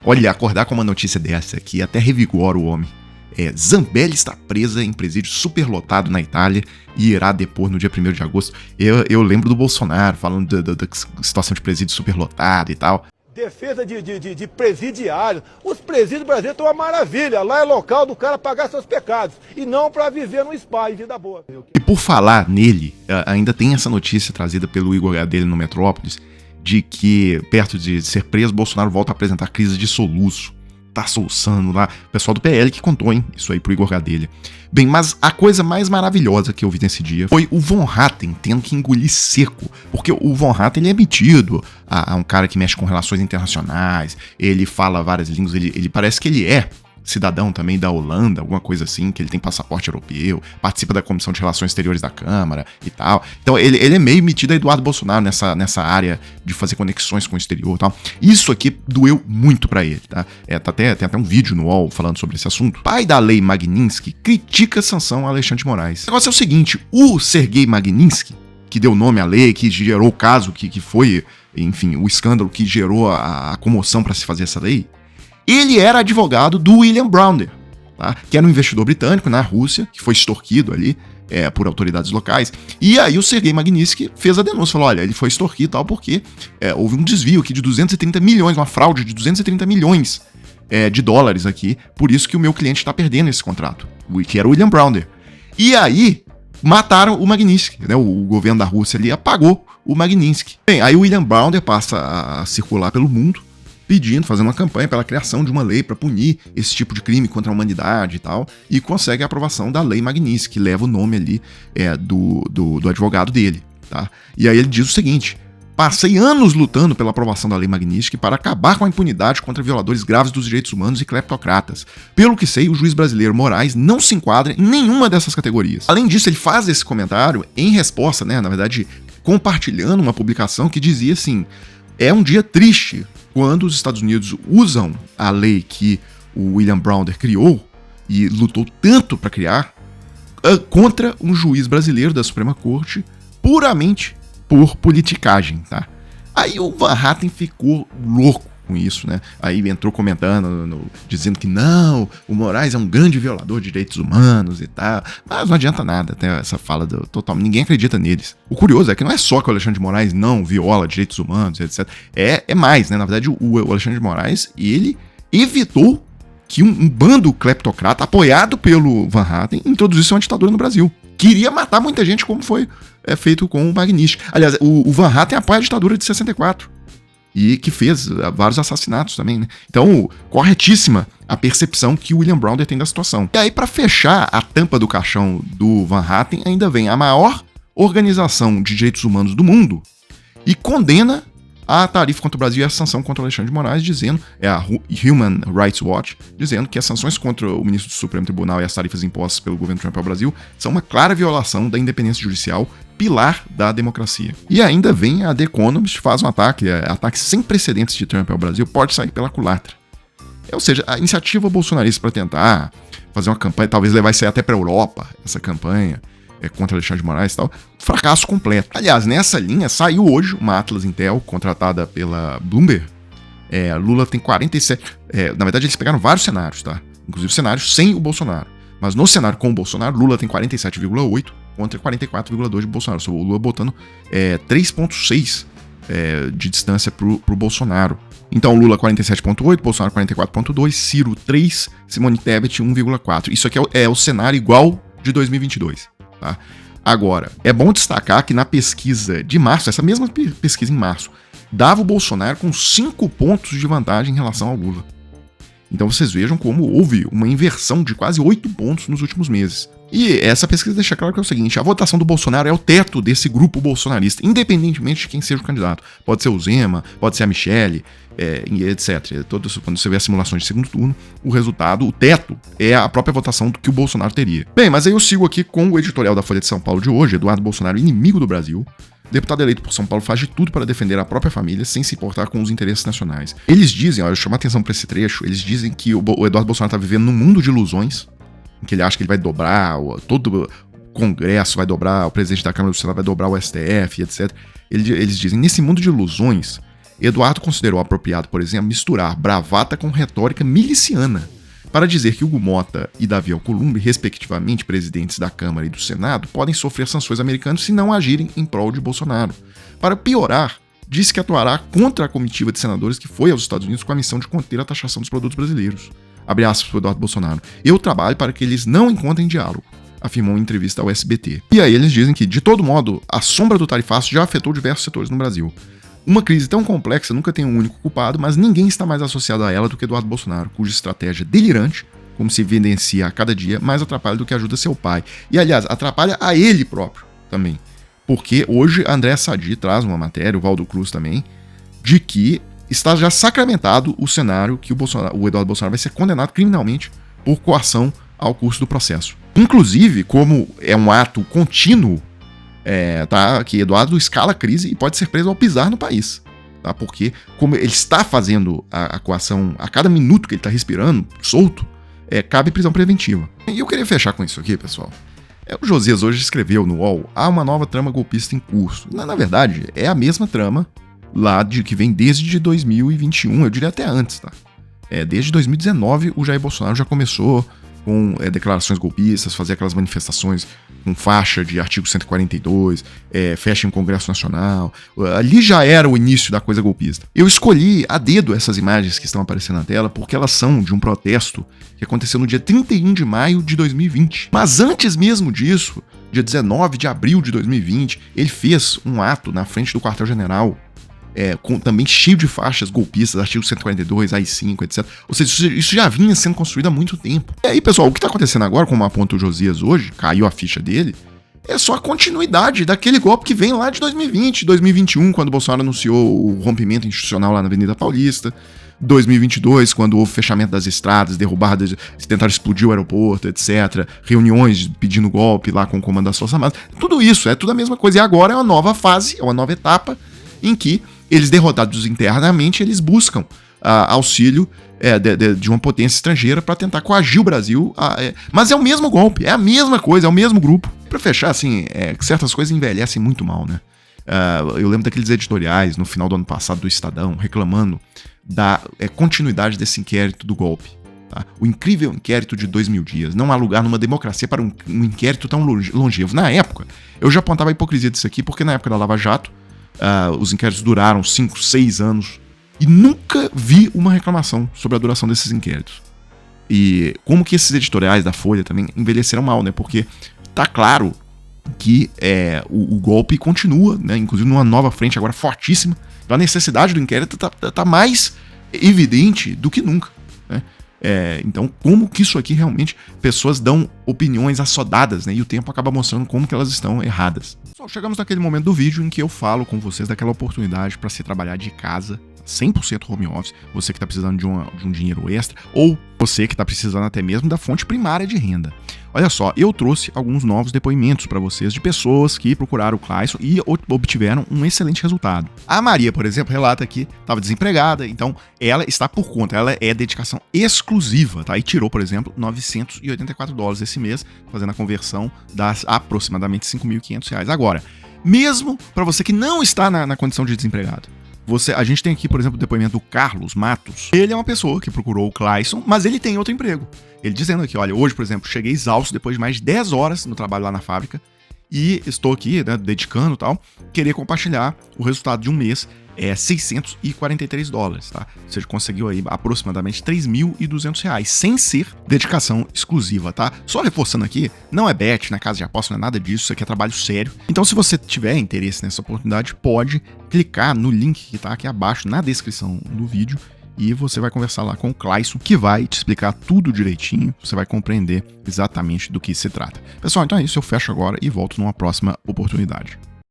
Olha, acordar com uma notícia dessa aqui até revigora o homem. Zambelli está presa em presídio superlotado na Itália e irá depor no dia 1º de agosto. Eu lembro do Bolsonaro falando da situação de presídio superlotado e tal. Defesa de presidiários. Os presídios brasileiros estão uma maravilha. Lá é local do cara pagar seus pecados. E não para viver no spa, em vida boa. E por falar nele, ainda tem essa notícia trazida pelo Igor Gadelha no Metrópolis, de que, perto de ser preso, Bolsonaro volta a apresentar crise de soluço. Tá soluçando lá. O pessoal do PL que contou, hein? Isso aí pro Igor Gadelha. Bem, mas a coisa mais maravilhosa que eu vi nesse dia foi o Von Hatten tendo que engolir seco. Porque o Von Hatten, ele é metido a um cara que mexe com relações internacionais, ele fala várias línguas, ele parece que ele é cidadão também da Holanda, alguma coisa assim, que ele tem passaporte europeu, participa da Comissão de Relações Exteriores da Câmara e tal. Então ele é meio metido a Eduardo Bolsonaro nessa área de fazer conexões com o exterior e tal. Isso aqui doeu muito pra ele, tá? Tem até um vídeo no UOL falando sobre esse assunto. Pai da lei Magnitsky critica a sanção a Alexandre de Moraes. O negócio é o seguinte, o Sergei Magnitsky, que deu nome à lei, que gerou o caso, que foi, enfim, o escândalo que gerou a comoção pra se fazer essa lei, ele era advogado do William Browder, tá? Que era um investidor britânico na Rússia, que foi extorquido ali por autoridades locais. E aí o Sergei Magnitsky fez a denúncia, falou, olha, ele foi extorquido e tal, porque houve um desvio aqui de 230 milhões, uma fraude de 230 milhões de dólares aqui, por isso que o meu cliente está perdendo esse contrato, que era o William Browder. E aí mataram o Magnitsky, né? O governo da Rússia ali apagou o Magnitsky. Bem, aí o William Browder passa a circular pelo mundo, fazendo uma campanha pela criação de uma lei para punir esse tipo de crime contra a humanidade e tal, e consegue a aprovação da lei Magnitsky, que leva o nome ali do advogado dele, tá? E aí ele diz o seguinte: passei anos lutando pela aprovação da lei Magnitsky para acabar com a impunidade contra violadores graves dos direitos humanos e cleptocratas. Pelo que sei, o juiz brasileiro Moraes não se enquadra em nenhuma dessas categorias. Além disso, ele faz esse comentário em resposta, né, na verdade, compartilhando uma publicação que dizia assim: é um dia triste quando os Estados Unidos usam a lei que o William Browder criou e lutou tanto para criar contra um juiz brasileiro da Suprema Corte puramente por politicagem, tá? Aí o Van Hatten ficou louco com isso, né? Aí entrou comentando, dizendo que não, o Moraes é um grande violador de direitos humanos e tal, mas não adianta nada, até essa fala total, ninguém acredita neles. O curioso é que não é só que o Alexandre de Moraes não viola direitos humanos, etc. É mais, né? Na verdade, o Alexandre de Moraes, ele evitou que um bando cleptocrata, apoiado pelo Van Hatten, introduzisse uma ditadura no Brasil. Queria matar muita gente, como foi feito com o Magnitsky. Aliás, o Van Hatten apoia a ditadura de 64. E que fez vários assassinatos também, né? Então, corretíssima a percepção que o William Browder tem da situação. E aí, para fechar a tampa do caixão do Van Hatten, ainda vem a maior organização de direitos humanos do mundo e condena a tarifa contra o Brasil e a sanção contra o Alexandre de Moraes, dizendo, a Human Rights Watch, dizendo que as sanções contra o ministro do Supremo Tribunal e as tarifas impostas pelo governo Trump ao Brasil são uma clara violação da independência judicial, pilar da democracia. E ainda vem a The Economist, faz um ataque sem precedentes de Trump ao Brasil, pode sair pela culatra. Ou seja, a iniciativa bolsonarista para tentar fazer uma campanha, talvez levar isso aí até para a Europa, essa campanha contra Alexandre de Moraes e tal, fracasso completo. Aliás, nessa linha, saiu hoje uma Atlas Intel, contratada pela Bloomberg. Lula tem 47... na verdade, eles pegaram vários cenários, tá? Inclusive cenários sem o Bolsonaro. Mas no cenário com o Bolsonaro, Lula tem 47,8 contra 44,2 de Bolsonaro. O Lula botando 3,6 de distância pro Bolsonaro. Então, Lula 47,8, Bolsonaro 44,2, Ciro 3, Simone Tebet 1,4. Isso aqui é o cenário igual de 2022. Tá? Agora, é bom destacar que na pesquisa de março, essa mesma pesquisa em março, dava o Bolsonaro com 5 pontos de vantagem em relação ao Lula. Então vocês vejam como houve uma inversão de quase 8 pontos nos últimos meses. E essa pesquisa deixa claro que é o seguinte: a votação do Bolsonaro é o teto desse grupo bolsonarista, independentemente de quem seja o candidato. Pode ser o Zema, pode ser a Michelle, etc. Quando você vê as simulações de segundo turno, o resultado, o teto, é a própria votação que o Bolsonaro teria. Bem, mas aí eu sigo aqui com o editorial da Folha de São Paulo de hoje. Eduardo Bolsonaro, inimigo do Brasil. Deputado eleito por São Paulo faz de tudo para defender a própria família sem se importar com os interesses nacionais. Eles dizem, eu chamo a atenção para esse trecho, eles dizem que o Eduardo Bolsonaro está vivendo num mundo de ilusões, em que ele acha que ele vai dobrar, todo o Congresso vai dobrar, o presidente da Câmara do Senado vai dobrar o STF, etc. Eles dizem, nesse mundo de ilusões, Eduardo considerou apropriado, por exemplo, misturar bravata com retórica miliciana, para dizer que Hugo Mota e Davi Alcolumbre, respectivamente presidentes da Câmara e do Senado, podem sofrer sanções americanas se não agirem em prol de Bolsonaro. Para piorar, disse que atuará contra a comitiva de senadores que foi aos Estados Unidos com a missão de conter a taxação dos produtos brasileiros. Abre aspas para o Eduardo Bolsonaro. Eu trabalho para que eles não encontrem diálogo, afirmou em entrevista ao SBT. E aí eles dizem que, de todo modo, a sombra do tarifaço já afetou diversos setores no Brasil. Uma crise tão complexa nunca tem um único culpado, mas ninguém está mais associado a ela do que Eduardo Bolsonaro, cuja estratégia delirante, como se evidencia a cada dia, mais atrapalha do que ajuda seu pai. E, aliás, atrapalha a ele próprio também. Porque hoje a Andréa Sadi traz uma matéria, o Valdo Cruz também, de que está já sacramentado o cenário que o Eduardo Bolsonaro vai ser condenado criminalmente por coação ao curso do processo. Inclusive, como é um ato contínuo, que Eduardo escala a crise e pode ser preso ao pisar no país. Tá? Porque, como ele está fazendo a coação a cada minuto que ele está respirando, solto, cabe prisão preventiva. E eu queria fechar com isso aqui, pessoal. O Josias hoje escreveu no UOL: há uma nova trama golpista em curso. Na verdade, é a mesma trama lá que vem desde 2021, eu diria até antes, tá? Desde 2019 o Jair Bolsonaro já começou com declarações golpistas, fazer aquelas manifestações com faixa de artigo 142, fecha em Congresso Nacional. Ali já era o início da coisa golpista. Eu escolhi a dedo essas imagens que estão aparecendo na tela porque elas são de um protesto que aconteceu no dia 31 de maio de 2020. Mas antes mesmo disso, dia 19 de abril de 2020, ele fez um ato na frente do quartel-general, também cheio de faixas golpistas, artigo 142, AI-5, etc. Ou seja, isso já vinha sendo construído há muito tempo. E aí, pessoal, o que está acontecendo agora, como aponta o Josias hoje, caiu a ficha dele, é só a continuidade daquele golpe que vem lá de 2020, 2021, quando o Bolsonaro anunciou o rompimento institucional lá na Avenida Paulista, 2022, quando houve fechamento das estradas, derrubadas, tentaram explodir o aeroporto, etc. Reuniões pedindo golpe lá com o comando das Forças Armadas. Tudo isso, é tudo a mesma coisa. E agora é uma nova fase, é uma nova etapa em que eles, derrotados internamente, eles buscam auxílio de uma potência estrangeira para tentar coagir o Brasil. Mas é o mesmo golpe, é a mesma coisa, é o mesmo grupo. Para fechar, assim, que certas coisas envelhecem muito mal, né? Eu lembro daqueles editoriais no final do ano passado do Estadão reclamando da continuidade desse inquérito do golpe. Tá? O incrível inquérito de 2000 dias. Não há lugar numa democracia para um inquérito tão longevo. Na época, eu já apontava a hipocrisia disso aqui, porque na época da Lava Jato, os inquéritos duraram 5, 6 anos e nunca vi uma reclamação sobre a duração desses inquéritos. E como que esses editoriais da Folha também envelheceram mal, né? Porque tá claro que o golpe continua, né? Inclusive numa nova frente agora fortíssima. Então a necessidade do inquérito tá mais evidente do que nunca, né? Então, como que isso aqui realmente, pessoas dão opiniões assodadas, né? E o tempo acaba mostrando como que elas estão erradas. Só chegamos naquele momento do vídeo em que eu falo com vocês daquela oportunidade para se trabalhar de casa, 100% home office, você que está precisando de um dinheiro extra, ou você que está precisando até mesmo da fonte primária de renda. Olha só, eu trouxe alguns novos depoimentos para vocês de pessoas que procuraram o Clayson e obtiveram um excelente resultado. A Maria, por exemplo, relata que estava desempregada, então ela está por conta, ela é dedicação exclusiva, tá? E tirou, por exemplo, $984 esse mês, fazendo a conversão das aproximadamente R$5.500. Agora, mesmo para você que não está na condição de desempregado, a gente tem aqui, por exemplo, o depoimento do Carlos Matos. Ele é uma pessoa que procurou o Clayson, mas ele tem outro emprego. Ele dizendo aqui, olha, hoje, por exemplo, cheguei exausto depois de mais de 10 horas no trabalho lá na fábrica e estou aqui, né, dedicando e tal, queria compartilhar o resultado de um mês, $643, tá? Ou seja, conseguiu aí aproximadamente R$3.200, sem ser dedicação exclusiva, tá? Só reforçando aqui, não é bet, não é casa de aposta, não é nada disso, isso aqui é trabalho sério. Então, se você tiver interesse nessa oportunidade, pode clicar no link que tá aqui abaixo na descrição do vídeo e você vai conversar lá com o Clayson, que vai te explicar tudo direitinho, você vai compreender exatamente do que se trata. Pessoal, então é isso, eu fecho agora e volto numa próxima oportunidade.